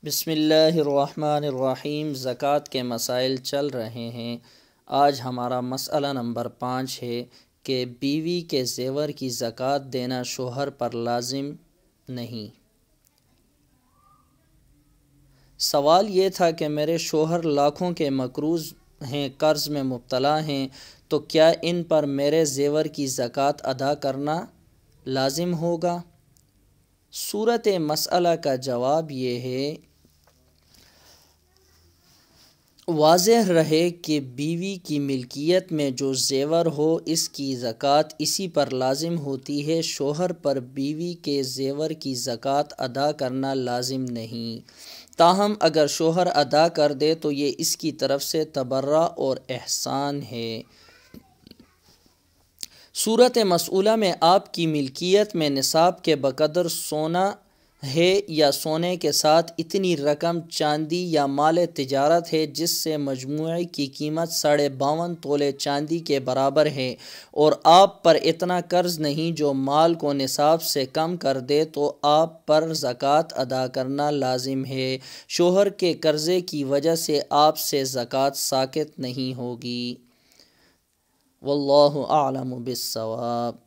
بسم اللہ الرحمن الرحیم۔ زکوٰۃ کے مسائل چل رہے ہیں۔ آج ہمارا مسئلہ نمبر 5 ہے کہ بیوی کے زیور کی زکوٰۃ دینا شوہر پر لازم نہیں۔ سوال یہ تھا کہ میرے شوہر لاکھوں کے مقروض ہیں، قرض میں مبتلا ہیں، تو کیا ان پر میرے زیور کی زکوٰۃ ادا کرنا لازم ہوگا؟ صورت مسئلہ کا جواب یہ ہے، واضح رہے کہ بیوی کی ملکیت میں جو زیور ہو اس کی زکوٰۃ اسی پر لازم ہوتی ہے، شوہر پر بیوی کے زیور کی زکوٰۃ ادا کرنا لازم نہیں۔ تاہم اگر شوہر ادا کر دے تو یہ اس کی طرف سے تبرع اور احسان ہے۔ صورت مسئلہ میں آپ کی ملکیت میں نصاب کے بقدر سونا ہے یا سونے کے ساتھ اتنی رقم چاندی یا مال تجارت ہے جس سے مجموعی کی قیمت 52.5 تولے چاندی کے برابر ہے، اور آپ پر اتنا قرض نہیں جو مال کو نصاب سے کم کر دے، تو آپ پر زکوٰۃ ادا کرنا لازم ہے۔ شوہر کے قرضے کی وجہ سے آپ سے زکوٰۃ ساقط نہیں ہوگی۔ واللہ اعلم بالصواب۔